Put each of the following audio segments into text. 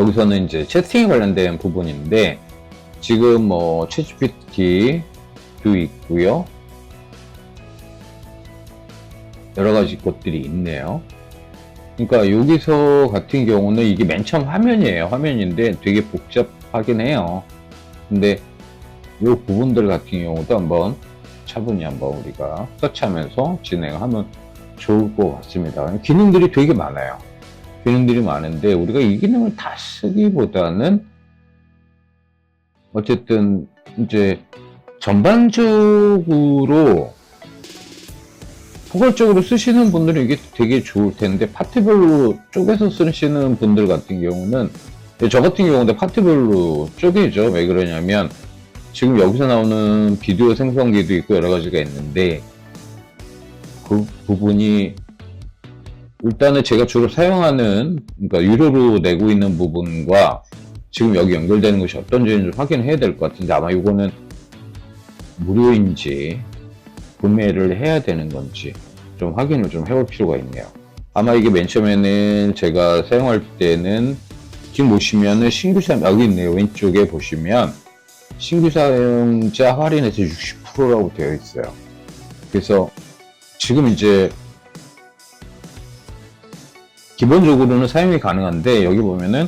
여기서는 이제 채팅에 관련된 부분인데, 지금 뭐 챗GPT도 있고요. 여러 가지 것들이 있네요. 그러니까 여기서 같은 경우는 이게 맨 처음 화면이에요. 화면인데 되게 복잡하긴 해요. 근데 이 부분들 같은 경우도 한번 차분히 한번 우리가 서치하면서 진행하면 좋을 것 같습니다. 기능들이 되게 많아요. 기능들이 많은데 우리가 이 기능을 다 쓰기보다는 어쨌든 이제 전반적으로 포괄적으로 쓰시는 분들은 이게 되게 좋을 텐데, 파트별로 쪼개서 쓰시는 분들 같은 경우는, 저 같은 경우는 파트별로 쪼개죠. 왜 그러냐면 지금 여기서 나오는 비디오 생성기도 있고 여러 가지가 있는데, 그 부분이 일단은 제가 주로 사용하는, 그러니까 유료로 내고 있는 부분과 지금 여기 연결되는 것이 어떤지는 좀 확인해야 될 것 같은데, 아마 이거는 무료인지 구매를 해야 되는 건지 좀 확인을 좀 해볼 필요가 있네요. 아마 이게 맨 처음에는 제가 사용할 때는 지금 보시면은 신규 사용, 여기 있네요. 왼쪽에 보시면 신규 사용자 할인해서 60%라고 되어 있어요. 그래서 지금 이제 기본적으로는 사용이 가능한데, 여기 보면은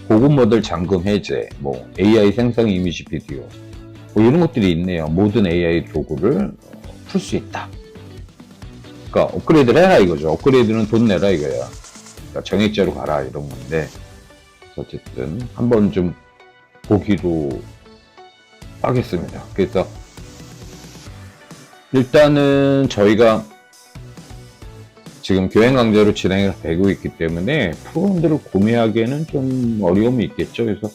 고급 모델 잠금 해제, 뭐 AI 생성 이미지 비디오, 뭐 이런 것들이 있네요. 모든 AI 도구를 풀 수 있다. 그러니까 업그레이드를 해라 이거죠. 업그레이드는 돈 내라 이거야. 그러니까 정액제로 가라 이런 건데, 어쨌든 한번 좀 보기로 하겠습니다. 그래서 일단은 저희가 지금 교행 강좌로 진행을 되고 있기 때문에 프로그램들을 구매하기에는 좀 어려움이 있겠죠. 그래서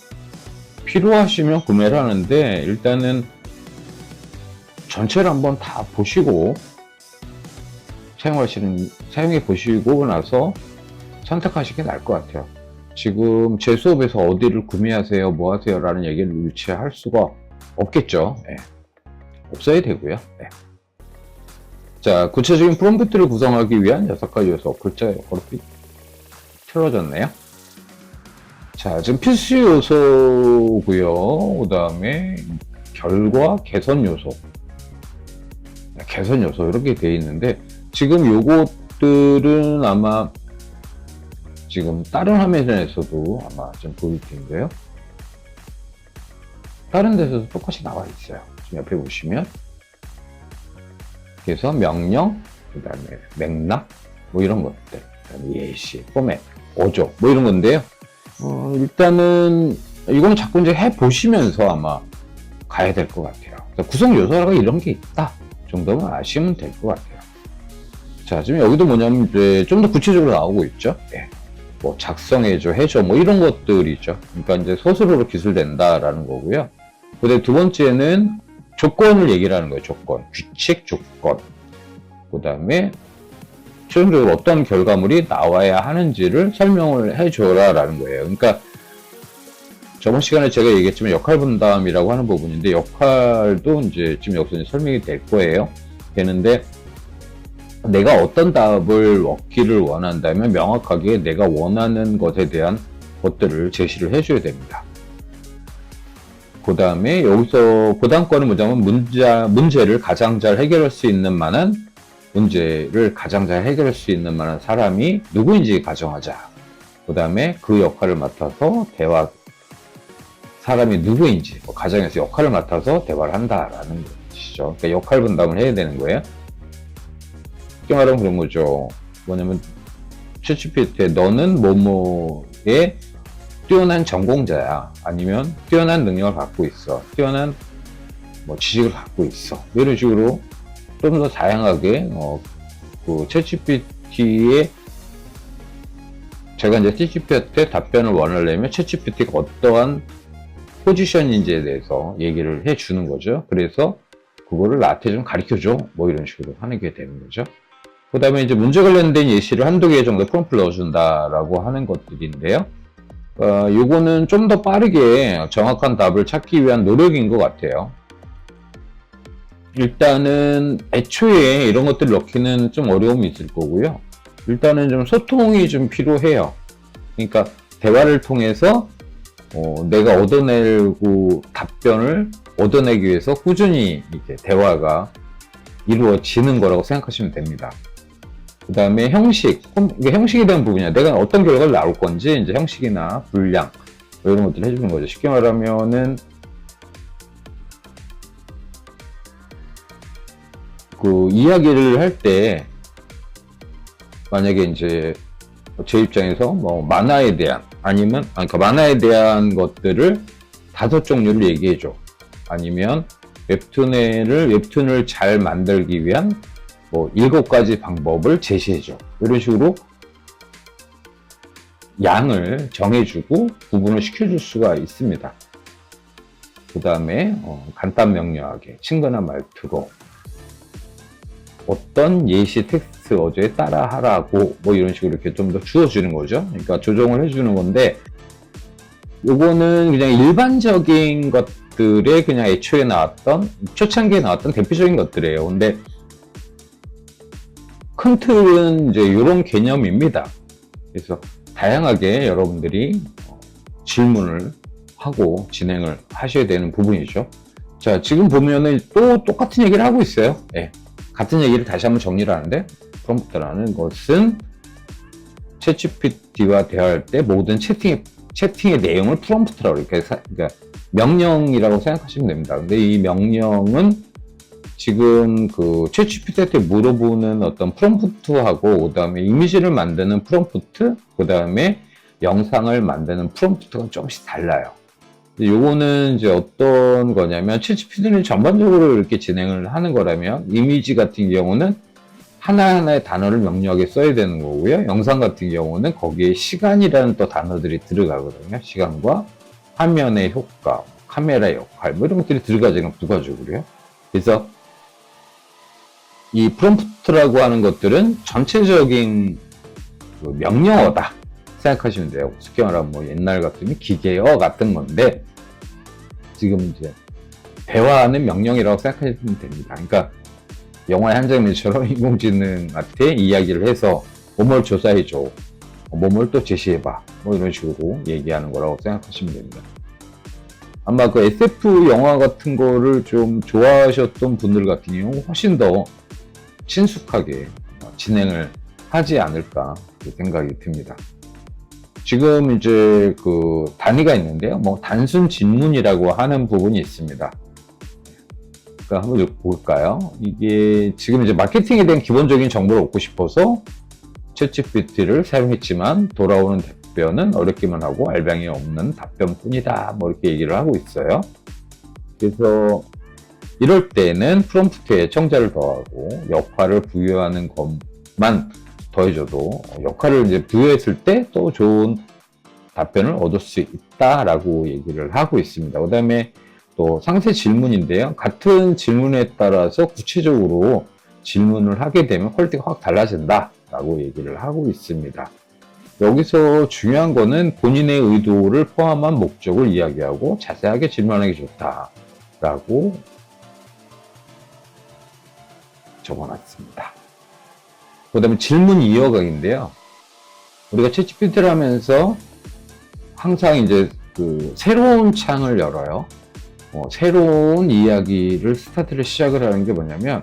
필요하시면 구매를 하는데, 일단은 전체를 한번 다 보시고 사용해 보시고 나서 선택하시는 게 나을 것 같아요. 지금 제 수업에서 어디를 구매하세요, 뭐 하세요 라는 얘기를 일체 할 수가 없겠죠. 네. 없어야 되고요. 네. 자, 구체적인 프롬프트를 구성하기 위한 6가지 요소, 글자 어렵게 틀어졌네요. 자, 지금 필수 요소고요. 그 다음에 결과 개선 요소, 개선 요소 이렇게 되어 있는데, 지금 요것들은 아마 지금 다른 화면에서도 아마 좀 보일 텐데요. 다른 데서도 똑같이 나와 있어요. 지금 옆에 보시면. 그래서 명령, 그 다음에 맥락, 뭐 이런 것들, 그 다음에 예시, 포맷, 어조, 뭐 이런 건데요. 일단은 이거는 자꾸 이제 해보시면서 아마 가야 될 것 같아요. 구성 요소가 이런 게 있다 정도만 아시면 될 것 같아요. 자, 지금 여기도 뭐냐면 이제 좀 더 구체적으로 나오고 있죠. 네. 뭐 작성해줘, 해줘, 뭐 이런 것들이죠. 그러니까 이제 서술어로 기술된다라는 거고요. 근데 두 번째는 조건을 얘기를 하는 거예요. 조건, 규칙 조건. 그 다음에 최종적으로 어떤 결과물이 나와야 하는지를 설명을 해줘라라는 거예요. 그러니까 저번 시간에 제가 얘기했지만 역할 분담이라고 하는 부분인데, 역할도 이제 지금 여기서 이제 설명이 될 거예요. 되는데, 내가 어떤 답을 얻기를 원한다면 명확하게 내가 원하는 것에 대한 것들을 제시를 해줘야 됩니다. 그 다음에 여기서 그 다음 거는 뭐냐면 문제를 가장 잘 해결할 수 있는 만한, 문제를 가장 잘 해결할 수 있는 만한 사람이 누구인지 가정하자. 그 다음에 그 역할을 맡아서 사람이 누구인지, 가정에서 역할을 맡아서 대화를 한다라는 것이죠. 그러니까 역할 분담을 해야 되는 거예요. 쉽게 말하면 그런 거죠. 뭐냐면 챗GPT에 너는 뭐뭐에 뛰어난 전공자야, 아니면 뛰어난 능력을 갖고 있어, 뛰어난 뭐 지식을 갖고 있어, 이런 식으로 좀 더 다양하게 그 챗GPT에 제가 이제 챗GPT한테 답변을 원하려면 챗GPT가 어떠한 포지션인지에 대해서 얘기를 해주는 거죠. 그래서 그거를 나한테 좀 가르쳐줘, 뭐 이런 식으로 하는 게 되는 거죠. 그 다음에 이제 문제 관련된 예시를 한두 개 정도 프롬프트를 넣어준다라고 하는 것들인데요. 요거는 좀 더 빠르게 정확한 답을 찾기 위한 노력인 것 같아요. 일단은 애초에 이런 것들을 넣기는 좀 어려움이 있을 거고요. 일단은 좀 소통이 좀 필요해요. 그러니까 대화를 통해서 내가 얻어내고 답변을 얻어내기 위해서 꾸준히 이렇게 대화가 이루어지는 거라고 생각하시면 됩니다. 그 다음에 형식, 이게 형식에 대한 부분이야. 내가 어떤 결과를 나올 건지 이제 형식이나 분량 뭐 이런 것들을 해주는 거죠. 쉽게 말하면은 그 이야기를 할 때 만약에 이제 제 입장에서 뭐 만화에 대한 아니면 그러니까 만화에 대한 것들을 5종류를 얘기해줘. 아니면 웹툰을 잘 만들기 위한 뭐 7가지 방법을 제시해줘. 이런 식으로 양을 정해주고 구분을 시켜줄 수가 있습니다. 그 다음에 간단 명료하게 친근한 말투로 어떤 예시 텍스트 어조에 따라 하라고 뭐 이런 식으로 이렇게 좀 더 주어주는 거죠. 그러니까 조정을 해주는 건데 요거는 그냥 일반적인 것들에 그냥 애초에 나왔던 초창기에 나왔던 대표적인 것들이에요. 근데 큰 틀은 이제 이런 개념입니다. 그래서 다양하게 여러분들이 질문을 하고 진행을 하셔야 되는 부분이죠. 자, 지금 보면은 또 똑같은 얘기를 하고 있어요. 네. 같은 얘기를 다시 한번 정리를 하는데, 프롬프트라는 것은 챗GPT와 대화할 때 모든 채팅의 내용을 프롬프트라고 이렇게 그러니까 명령이라고 생각하시면 됩니다. 근데 이 명령은 지금 그 챗GPT한테 물어보는 어떤 프롬프트하고 그다음에 이미지를 만드는 프롬프트, 그다음에 영상을 만드는 프롬프트가 조금씩 달라요. 요거는 이제 어떤 거냐면 챗GPT는 전반적으로 이렇게 진행을 하는 거라면 이미지 같은 경우는 하나하나의 단어를 명료하게 써야 되는 거고요. 영상 같은 경우는 거기에 시간이라는 또 단어들이 들어가거든요. 시간과 화면의 효과, 카메라의 역할 뭐 이런 것들이 들어가지는 부가적으로요. 그래서 이 프롬프트라고 하는 것들은 전체적인 그 명령어다 생각하시면 돼요. 쉽게 말하면 뭐 옛날 같으면 기계어 같은 건데 지금 이제 대화하는 명령이라고 생각하시면 됩니다. 그러니까 영화의 한 장면처럼 인공지능한테 이야기를 해서 뭐뭘 조사해줘, 뭐뭘 또 제시해봐 뭐 이런 식으로 얘기하는 거라고 생각하시면 됩니다. 아마 그 SF 영화 같은 거를 좀 좋아하셨던 분들 같은 경우 훨씬 더 친숙하게 진행을 하지 않을까 생각이 듭니다. 지금 이제 그 단위가 있는데요. 뭐 단순 질문이라고 하는 부분이 있습니다. 그러니까 한번 볼까요? 이게 지금 이제 마케팅에 대한 기본적인 정보를 얻고 싶어서 챗GPT를 사용했지만 돌아오는 답변은 어렵기만 하고 알맹이 없는 답변뿐이다. 뭐 이렇게 얘기를 하고 있어요. 그래서 이럴 때는 프롬프트에 청자를 더하고 역할을 부여하는 것만 더해줘도 역할을 이제 부여했을 때 또 좋은 답변을 얻을 수 있다라고 얘기를 하고 있습니다. 그 다음에 또 상세 질문인데요. 같은 질문에 따라서 구체적으로 질문을 하게 되면 퀄리티가 확 달라진다라고 얘기를 하고 있습니다. 여기서 중요한 거는 본인의 의도를 포함한 목적을 이야기하고 자세하게 질문하기 좋다라고 적어놨습니다. 그 다음에 질문 이어가기인데요. 우리가 챗GPT를 하면서 항상 이제 그 새로운 창을 열어요. 새로운 이야기를 스타트를 시작을 하는 게 뭐냐면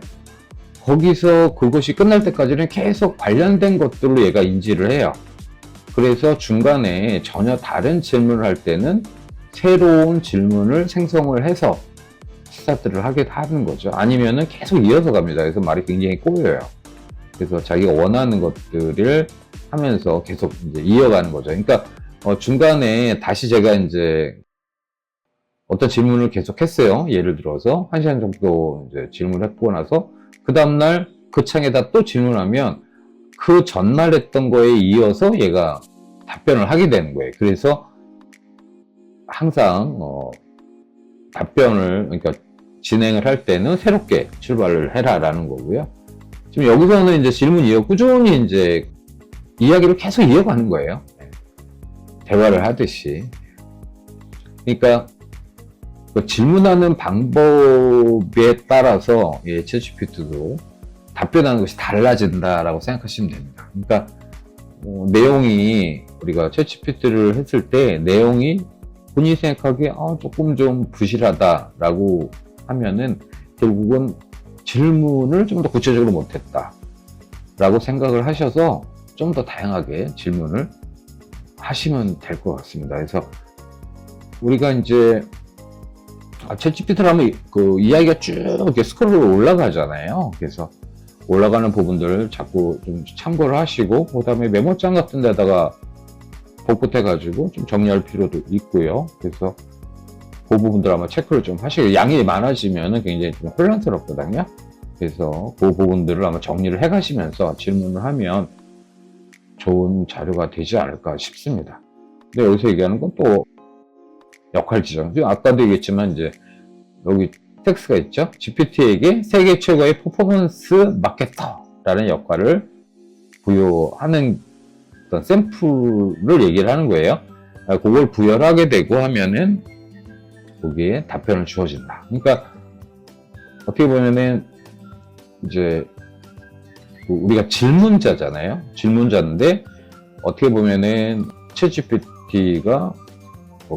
거기서 그것이 끝날 때까지는 계속 관련된 것들로 얘가 인지를 해요. 그래서 중간에 전혀 다른 질문을 할 때는 새로운 질문을 생성을 해서 스타트를 하게 하는 거죠. 아니면은 계속 이어서 갑니다. 그래서 말이 굉장히 꼬여요. 그래서 자기가 원하는 것들을 하면서 계속 이제 이어가는 거죠. 그러니까 중간에 다시 제가 이제 어떤 질문을 계속 했어요. 예를 들어서 1시간 정도 이제 질문을 했고 나서 그 다음날 그 창에다 또 질문하면 그 전날 했던 거에 이어서 얘가 답변을 하게 되는 거예요. 그래서 항상 답변을 그러니까 진행을 할 때는 새롭게 출발을 해라라는 거고요. 지금 여기서는 이제 질문 꾸준히 이제 이야기를 계속 이어가는 거예요. 대화를 하듯이. 그러니까 그 질문하는 방법에 따라서 챗GPT도 답변하는 것이 달라진다라고 생각하시면 됩니다. 그러니까 내용이 우리가 챗GPT를 했을 때 내용이 본인이 생각하기에 조금 좀 부실하다라고 하면은 결국은 질문을 좀 더 구체적으로 못했다 라고 생각을 하셔서 좀 더 다양하게 질문을 하시면 될 것 같습니다. 그래서 우리가 이제 챗GPT를 하면 그 이야기가 쭉 이렇게 스크롤로 올라가잖아요. 그래서 올라가는 부분들을 자꾸 좀 참고를 하시고, 그 다음에 메모장 같은 데다가 복붙해가지고 좀 정리할 필요도 있고요. 그래서 그 부분들 아마 체크를 좀 하시고, 양이 많아지면 굉장히 좀 혼란스럽거든요. 그래서 그 부분들을 아마 정리를 해가시면서 질문을 하면 좋은 자료가 되지 않을까 싶습니다. 근데 여기서 얘기하는 건 또 역할 지정. 아까도 얘기했지만 이제 여기 텍스트가 있죠. GPT에게 세계 최고의 퍼포먼스 마케터라는 역할을 부여하는 어떤 샘플을 얘기를 하는 거예요. 그걸 부여를 하게 되고 하면은 거기에 답변을 주어진다. 그러니까 어떻게 보면은 이제 우리가 질문자잖아요. 질문자인데 어떻게 보면은 챗GPT가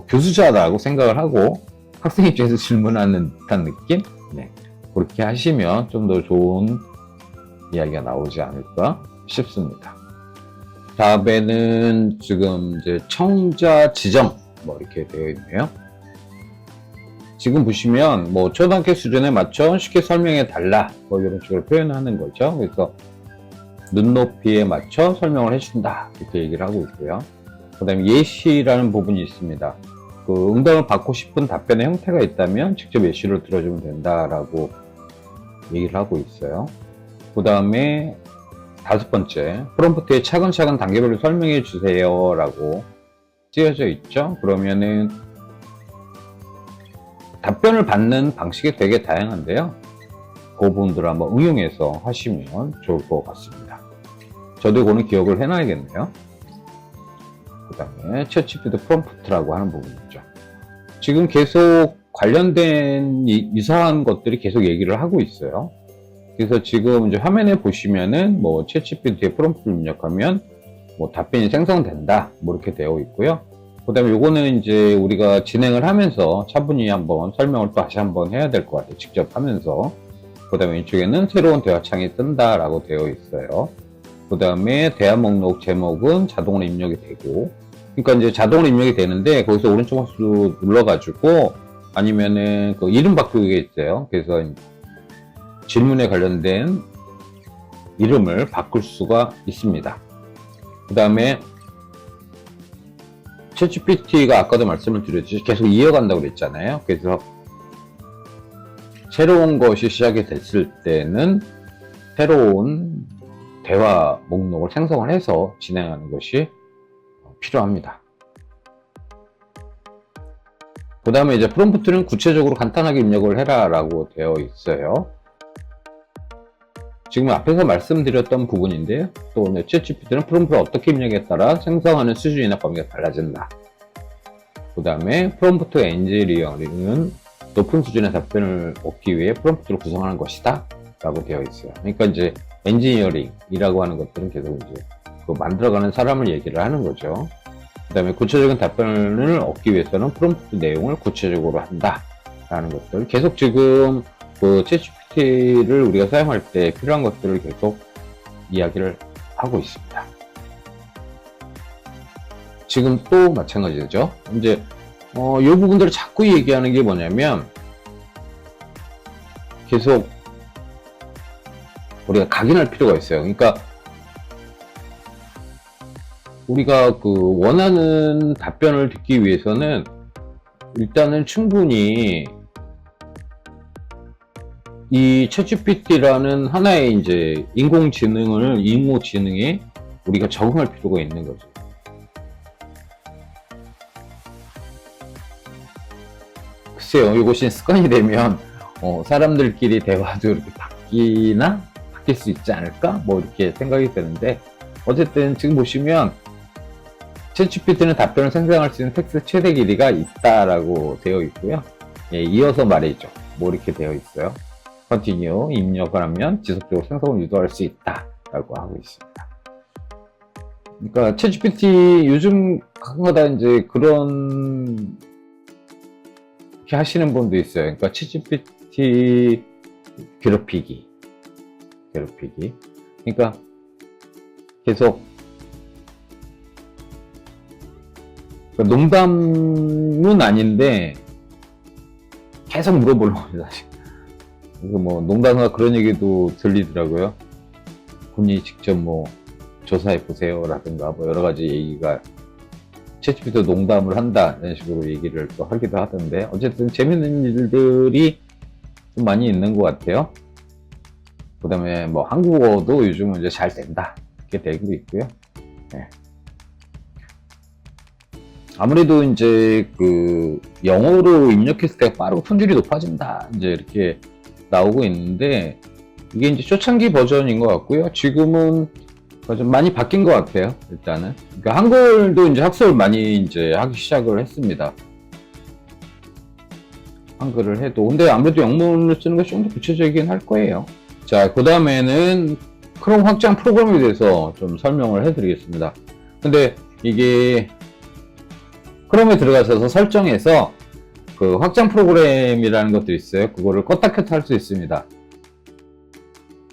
교수자라고 생각을 하고 학생 입장에서 질문하는 듯한 느낌? 네. 그렇게 하시면 좀 더 좋은 이야기가 나오지 않을까 싶습니다. 다음에는 지금 이제 청자 지정 뭐 이렇게 되어 있네요. 지금 보시면 뭐 초등학교 수준에 맞춰 쉽게 설명해 달라 뭐 이런 식으로 표현하는 거죠. 그래서 눈높이에 맞춰 설명을 해준다 이렇게 얘기를 하고 있고요. 그 다음에 예시라는 부분이 있습니다. 그 응답을 받고 싶은 답변의 형태가 있다면 직접 예시를 들어주면 된다라고 얘기를 하고 있어요. 그 다음에 5번째, 프롬프트에 차근차근 단계별로 설명해 주세요 라고 쓰여져 있죠. 그러면은 답변을 받는 방식이 되게 다양한데요. 그 부분들을 한번 응용해서 하시면 좋을 것 같습니다. 저도 이거는 기억을 해놔야겠네요. 그 다음에 챗GPT 프롬프트라고 하는 부분이죠. 지금 계속 관련된 이상한 것들이 계속 얘기를 하고 있어요. 그래서 지금 이제 화면에 보시면은 뭐 챗GPT의 프롬프트를 입력하면 뭐 답변이 생성된다 뭐 이렇게 되어 있고요. 그 다음에 요거는 이제 우리가 진행을 하면서 차분히 한번 설명을 또 다시 한번 해야 될 것 같아요. 직접 하면서. 그 다음에 이쪽에는 새로운 대화창이 뜬다 라고 되어 있어요. 그 다음에 대화 목록 제목은 자동으로 입력이 되고, 그러니까 이제 자동으로 입력이 되는데 거기서 오른쪽 마우스 눌러가지고 아니면은 그 이름 바꾸기가 있어요. 그래서 질문에 관련된 이름을 바꿀 수가 있습니다. 그 다음에 챗GPT가 아까도 말씀을 드렸듯이 계속 이어간다고 그랬잖아요. 그래서 새로운 것이 시작이 됐을 때는 새로운 대화 목록을 생성을 해서 진행하는 것이 필요합니다. 그 다음에 이제 프롬프트는 구체적으로 간단하게 입력을 해라 라고 되어 있어요. 지금 앞에서 말씀드렸던 부분인데요. 또 챗GPT는 프롬프트를 어떻게 입력에 따라 생성하는 수준이나 범위가 달라진다. 그 다음에 프롬프트 엔지니어링은 높은 수준의 답변을 얻기 위해 프롬프트를 구성하는 것이다 라고 되어 있어요. 그러니까 이제 엔지니어링이라고 하는 것들은 계속 이제 만들어가는 사람을 얘기를 하는 거죠. 그 다음에 구체적인 답변을 얻기 위해서는 프롬프트 내용을 구체적으로 한다 라는 것들, 계속 지금 그 챗GPT를 우리가 사용할 때 필요한 것들을 계속 이야기를 하고 있습니다. 지금 또 마찬가지죠. 이제 이 부분들을 자꾸 얘기하는 게 뭐냐면 계속 우리가 각인할 필요가 있어요. 그러니까 우리가 그 원하는 답변을 듣기 위해서는 일단은 충분히 이 챗GPT라는 하나의 이제 인공지능에 우리가 적응할 필요가 있는 거죠. 글쎄요, 이것이 습관이 되면 사람들끼리 대화도 이렇게 바뀔 수 있지 않을까? 뭐 이렇게 생각이 드는데, 어쨌든 지금 보시면 챗GPT는 답변을 생성할 수 있는 텍스트 최대 길이가 있다라고 되어 있고요. 예, 이어서 말이죠. 뭐 이렇게 되어 있어요. continue 입력을 하면 지속적으로 생성을 유도할 수 있다라고 하고 있습니다. 그러니까 챗GPT 요즘 가끔가다 이제 그런 이렇게 하시는 분도 있어요. 그러니까 챗GPT 괴롭히기. 그러니까 계속 농담은 아닌데 계속 물어보려고 합니다. 그래서 뭐 농담과 그런 얘기도 들리더라고요. 본인이 직접 뭐 조사해 보세요라든가 뭐 여러 가지 얘기가 챗GPT도 농담을 한다 이런 식으로 얘기를 또 하기도 하던데 어쨌든 재밌는 일들이 좀 많이 있는 것 같아요. 그 다음에 뭐 한국어도 요즘은 이제 잘 된다 이렇게 되고 있고요. 네. 아무래도 이제 그 영어로 입력했을 때 빠르고 품질이 높아진다 이제 이렇게 나오고 있는데 이게 이제 초창기 버전인 것 같고요. 지금은 좀 많이 바뀐 것 같아요. 일단은 그러니까 한글도 이제 학습을 많이 이제 하기 시작을 했습니다. 한글을 해도 근데 아무래도 영문을 쓰는 게 좀 더 구체적이긴 할 거예요. 자, 그 다음에는 크롬 확장 프로그램에 대해서 좀 설명을 해드리겠습니다. 근데 이게 크롬에 들어가셔서 설정해서 그 확장 프로그램이라는 것도 있어요. 그거를 껐다 켰다 할 수 있습니다.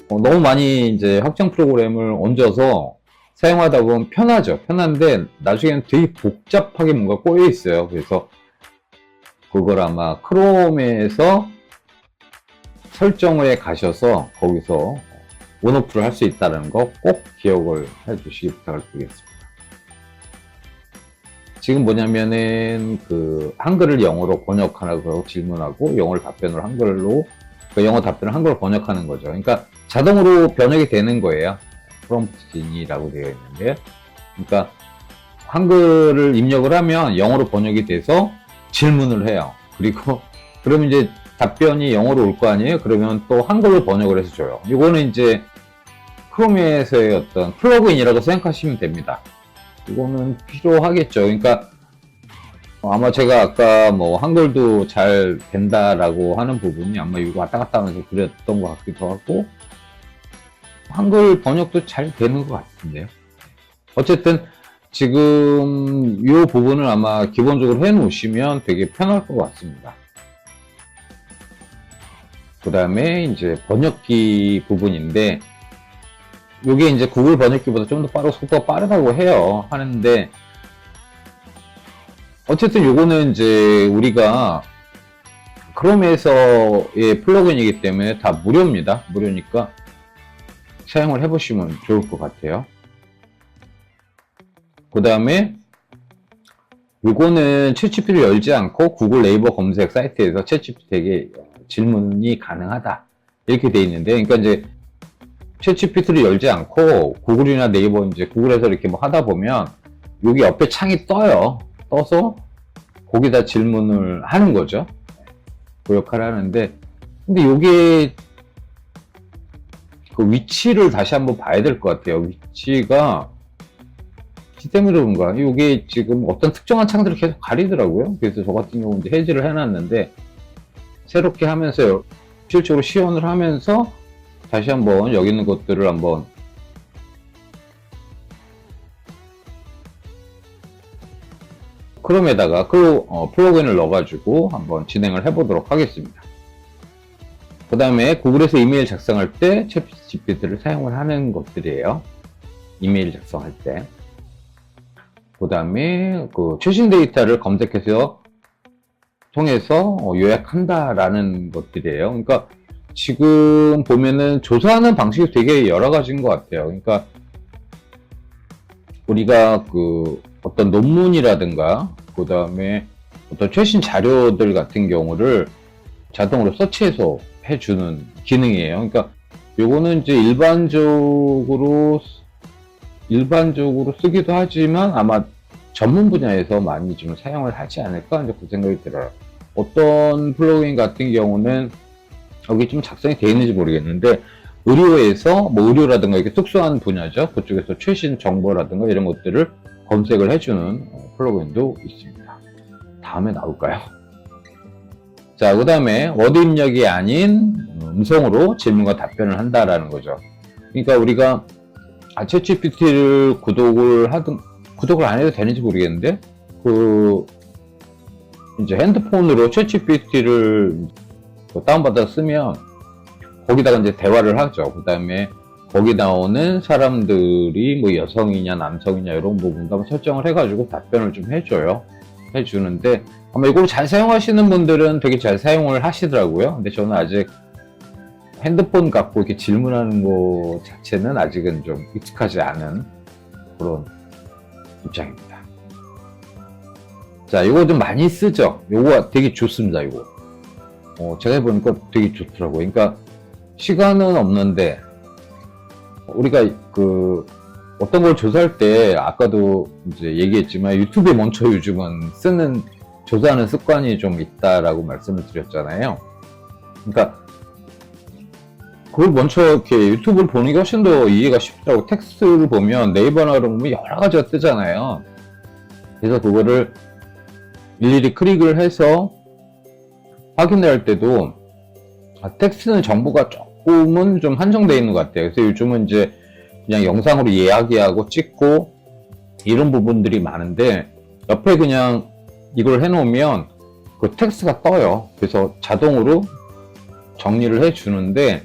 너무 많이 이제 확장 프로그램을 얹어서 사용하다 보면 편하죠. 편한데 나중에는 되게 복잡하게 뭔가 꼬여 있어요. 그래서 그걸 아마 크롬에서 설정에 가셔서 거기서 온오프를 할 수 있다는 거 꼭 기억을 해 주시기 부탁을 드리겠습니다. 지금 뭐냐면은 그 한글을 영어로 번역하라고 질문하고 영어를 답변을 한글로 그 영어 답변을 한글로 번역하는 거죠. 그러니까 자동으로 번역이 되는 거예요. 프롬프트진이라고 되어 있는데, 그러니까 한글을 입력을 하면 영어로 번역이 돼서 질문을 해요. 그리고 그러면 이제 답변이 영어로 올 거 아니에요? 그러면 또 한글로 번역을 해서 줘요. 이거는 이제 크롬에서의 어떤 플러그인이라고 생각하시면 됩니다. 이거는 필요하겠죠. 그러니까 아마 제가 아까 뭐 한글도 잘 된다라고 하는 부분이 아마 이거 왔다 갔다 하면서 그랬던 것 같기도 하고 한글 번역도 잘 되는 것 같은데요. 어쨌든 지금 이 부분을 아마 기본적으로 해 놓으시면 되게 편할 것 같습니다. 그 다음에 이제 번역기 부분인데 이게 이제 구글 번역기보다 좀 더 빠르고 속도가 빠르다고 해요. 하는데 어쨌든 요거는 이제 우리가 크롬에서의 플러그인이기 때문에 다 무료입니다. 무료니까 사용을 해보시면 좋을 것 같아요. 그 다음에 요거는 챗GPT를 열지 않고 구글 네이버 검색 사이트에서 챗GPT에게 질문이 가능하다 이렇게 돼 있는데, 그러니까 이제 챗GPT를 열지 않고 구글이나 네이버 이제 구글에서 이렇게 뭐 하다 보면 여기 옆에 창이 떠요. 떠서 거기다 질문을 하는 거죠. 그 역할을 하는데, 근데 요게 그 위치를 다시 한번 봐야 될 것 같아요. 위치가 때문에 그런가? 이게 지금 어떤 특정한 창들을 계속 가리더라고요. 그래서 저 같은 경우는 이제 해지를 해놨는데 새롭게 하면서 실질적으로 시연을 하면서 다시 한번 여기 있는 것들을 한번 크롬에다가 그 플러그인을 넣어가지고 한번 진행을 해보도록 하겠습니다. 그 다음에 구글에서 이메일 작성할 때 챗GPT를 사용을 하는 것들이에요. 이메일 작성할 때. 그 다음에 그 최신 데이터를 검색해서 통해서 요약한다라는 것들이에요. 그러니까 지금 보면은 조사하는 방식이 되게 여러 가지인 것 같아요. 그러니까 우리가 그 어떤 논문이라든가 그 다음에 어떤 최신 자료들 같은 경우를 자동으로 서치해서 해주는 기능이에요. 그러니까 요거는 이제 일반적으로 쓰기도 하지만 아마 전문 분야에서 많이 좀 사용을 하지 않을까 이제 그 생각이 들어요. 어떤 플러그인 같은 경우는 여기 좀 작성이 되어 있는지 모르겠는데 의료에서 뭐 의료라든가 이렇게 특수한 분야죠. 그쪽에서 최신 정보라든가 이런 것들을 검색을 해주는 플러그인도 있습니다. 다음에 나올까요? 자, 그 다음에 워드 입력이 아닌 음성으로 질문과 답변을 한다라는 거죠. 그러니까 우리가 챗GPT를 구독을 안 해도 되는지 모르겠는데 그 이제 핸드폰으로 챗GPT를 다운받아 쓰면 거기다가 이제 대화를 하죠. 그 다음에 거기 나오는 사람들이 뭐 여성이냐 남성이냐 이런 부분도 한번 설정을 해가지고 답변을 좀 해주는데 아마 이걸 잘 사용하시는 분들은 되게 잘 사용을 하시더라고요. 근데 저는 아직 핸드폰 갖고 이렇게 질문하는 거 자체는 아직은 좀 익숙하지 않은 그런 입장입니다. 자, 이거 좀 많이 쓰죠? 이거 되게 좋습니다, 이거. 제가 해보니까 되게 좋더라고요. 그러니까 시간은 없는데 우리가 어떤 걸 조사할 때 아까도 이제 얘기했지만 유튜브에 먼저 요즘은 조사하는 습관이 좀 있다라고 말씀을 드렸잖아요. 그러니까 그걸 먼저 이렇게 유튜브를 보는 게 훨씬 더 이해가 쉽더라고. 텍스트를 보면 네이버나 그런 거 보면 여러 가지가 뜨잖아요. 그래서 그거를 일일이 클릭을 해서 확인을 할 때도 텍스트는 정보가 조금은 좀 한정되어 있는 것 같아요. 그래서 요즘은 이제 그냥 영상으로 이야기하고 찍고 이런 부분들이 많은데 옆에 그냥 이걸 해놓으면 그 텍스트가 떠요. 그래서 자동으로 정리를 해주는데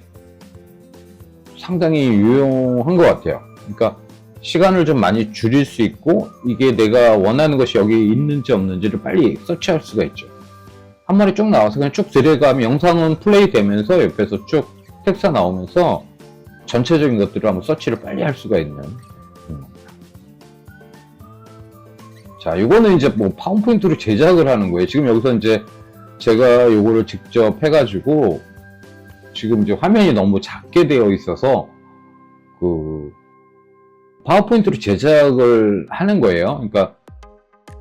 상당히 유용한 것 같아요. 그러니까 시간을 좀 많이 줄일 수 있고 이게 내가 원하는 것이 여기 있는지 없는지를 빨리 서치할 수가 있죠. 한 마리 쭉 나와서 그냥 쭉 들어가면 영상은 플레이 되면서 옆에서 쭉 텍스트가 나오면서 전체적인 것들을 한번 서치를 빨리 할 수가 있는. 자, 이거는 이제 뭐 파워포인트로 제작을 하는 거예요. 지금 여기서 이제 제가 이거를 직접 해가지고 지금 이제 화면이 너무 작게 되어 있어서 파워포인트로 제작을 하는 거예요. 그러니까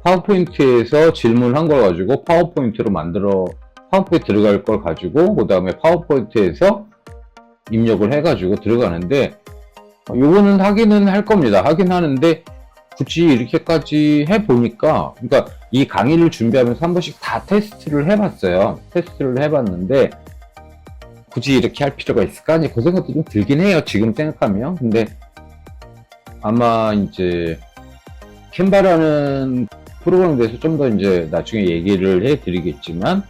파워포인트에서 질문한 걸 가지고 파워포인트로 파워포인트 들어갈 걸 가지고 그 다음에 파워포인트에서 입력을 해가지고 들어가는데 요거는 하기는 할 겁니다. 하긴 하는데 굳이 이렇게까지 해보니까 그러니까 이 강의를 준비하면서 한 번씩 다 테스트를 해봤어요. 테스트를 해봤는데 굳이 이렇게 할 필요가 있을까? 그 생각도 좀 들긴 해요. 지금 생각하면. 근데 아마 이제 캔바라는 프로그램에 대해서 좀 더 이제 나중에 얘기를 해드리겠지만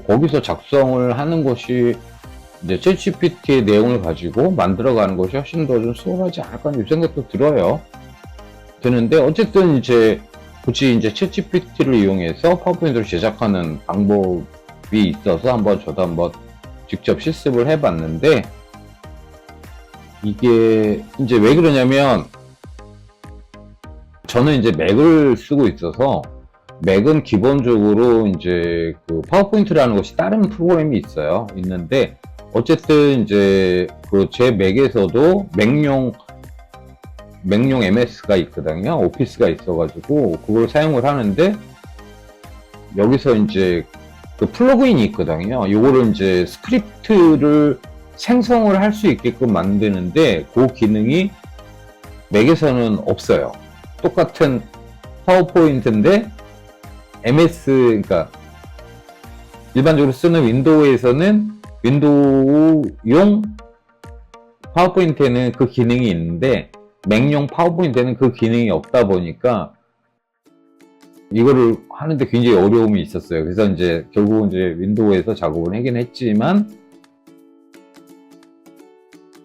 거기서 작성을 하는 것이 이제 챗GPT의 내용을 가지고 만들어가는 것이 훨씬 더 좀 수월하지 않을까 이 생각도 드는데 어쨌든 이제 굳이 이제 챗GPT를 이용해서 파워포인트를 제작하는 방법이 있어서 저도 한번 직접 실습을 해봤는데 이게 이제 왜 그러냐면 저는 이제 맥을 쓰고 있어서 맥은 기본적으로 이제 파워포인트라는 것이 다른 프로그램이 있는데 어쨌든 이제 제 맥에서도 맥용 MS가 있거든요. 오피스가 있어가지고 그걸 사용을 하는데 여기서 이제 플러그인이 있거든요. 요거를 이제 스크립트를 생성을 할 수 있게끔 만드는데 그 기능이 맥에서는 없어요. 똑같은 파워포인트인데 MS 그러니까 일반적으로 쓰는 윈도우에서는 윈도우용 파워포인트에는 그 기능이 있는데 맥용 파워포인트에는 그 기능이 없다 보니까 이거를 하는데 굉장히 어려움이 있었어요. 그래서 이제 결국은 이제 윈도우에서 작업을 하긴 했지만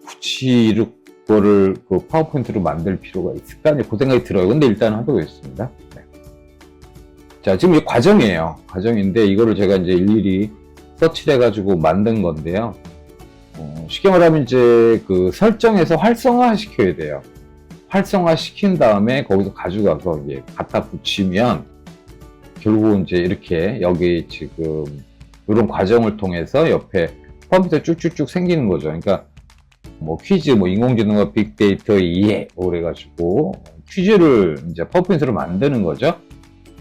굳이 이거를 파워포인트로 만들 필요가 있을까? 그 생각이 들어요. 근데 일단 해보겠습니다. 네. 자, 지금 이 과정이에요. 과정인데 이거를 제가 이제 일일이 서치를 해가지고 만든 건데요. 쉽게 말하면 이제 설정에서 활성화 시켜야 돼요. 활성화 시킨 다음에 거기서 가져가서 이제 갖다 붙이면 결국은 이제 이렇게 여기 지금 이런 과정을 통해서 옆에 컴퓨터 쭉쭉쭉 생기는 거죠. 그러니까 뭐 퀴즈, 뭐 인공지능과 빅데이터 이해 그래가지고 퀴즈를 이제 파워포인트로 만드는 거죠.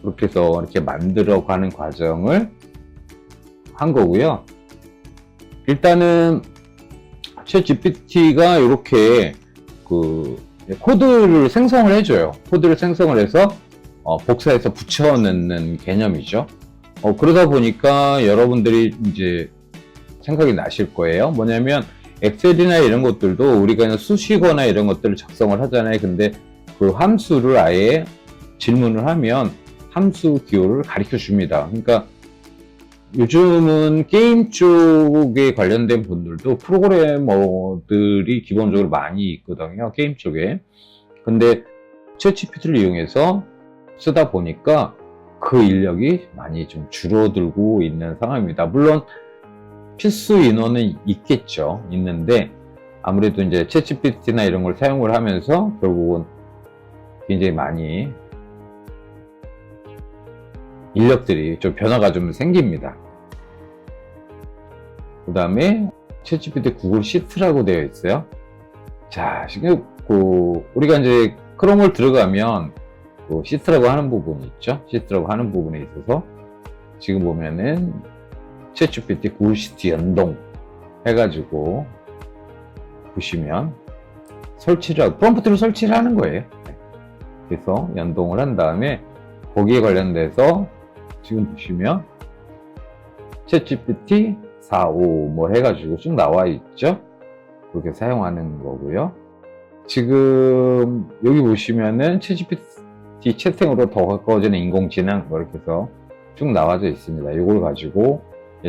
그렇게 해서 이렇게 만들어가는 과정을 한 거고요. 일단은 챗GPT가 이렇게 코드를 생성을 해줘요. 코드를 생성을 해서 복사해서 붙여넣는 개념이죠. 그러다 보니까 여러분들이 이제 생각이 나실 거예요. 뭐냐면 엑셀이나 이런 것들도 우리가 그냥 수식어나 이런 것들을 작성을 하잖아요. 근데 그 함수를 아예 질문을 하면 함수 기호를 가르쳐 줍니다. 그러니까 요즘은 게임 쪽에 관련된 분들도 프로그래머들이 기본적으로 많이 있거든요. 게임 쪽에. 근데 챗GPT를 이용해서 쓰다 보니까 그 인력이 많이 좀 줄어들고 있는 상황입니다. 물론 필수 인원은 있겠죠. 있는데 아무래도 이제 챗GPT나 이런 걸 사용을 하면서 결국은 굉장히 많이 인력들이 좀 변화가 좀 생깁니다. 그 다음에 챗GPT 구글 시트라고 되어 있어요. 자, 지금 우리가 이제 크롬을 들어가면 시트라고 하는 부분이 있죠. 시트라고 하는 부분에 있어서 지금 보면은 챗GPT 구글 시트 연동 해가지고 보시면 프롬프트를 설치를 하는 거예요. 그래서 연동을 한 다음에 거기에 관련돼서 지금 보시면 챗GPT 4.5 뭐 해가지고 쭉 나와 있죠. 그렇게 사용하는 거고요. 지금 여기 보시면은 챗GPT 채팅으로 더 가까워지는 인공지능 뭐 이렇게 해서 쭉 나와져 있습니다. 이걸 가지고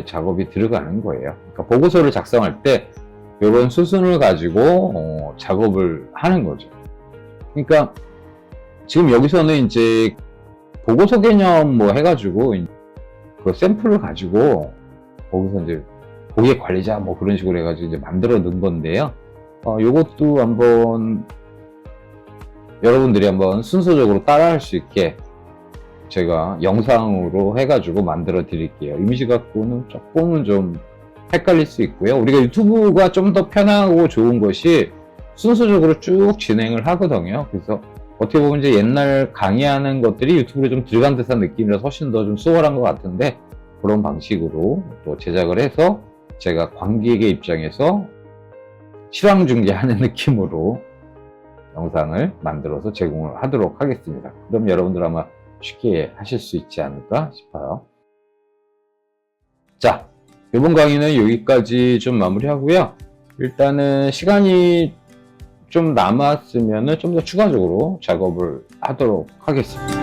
작업이 들어가는 거예요. 그러니까 보고서를 작성할 때 이런 수순을 가지고 작업을 하는 거죠. 그러니까 지금 여기서는 이제 보고서 개념 뭐 해가지고 그 샘플을 가지고 거기서 이제 고객 관리자 뭐 그런 식으로 해가지고 이제 만들어 놓은 건데요. 요것도 한번 여러분들이 한번 순서적으로 따라할 수 있게 제가 영상으로 해가지고 만들어 드릴게요. 이미지 갖고는 조금은 좀 헷갈릴 수 있고요. 우리가 유튜브가 좀 더 편하고 좋은 것이 순서적으로 쭉 진행을 하거든요. 그래서 어떻게 보면 이제 옛날 강의하는 것들이 유튜브로 좀 들어간 듯한 느낌이라서 훨씬 더 좀 수월한 것 같은데 그런 방식으로 또 제작을 해서 제가 관객의 입장에서 실황 중계하는 느낌으로 영상을 만들어서 제공을 하도록 하겠습니다. 그럼 여러분들 아마 쉽게 하실 수 있지 않을까 싶어요. 자, 이번 강의는 여기까지 좀 마무리하고요. 일단은 시간이 좀 남았으면 좀 더 추가적으로 작업을 하도록 하겠습니다.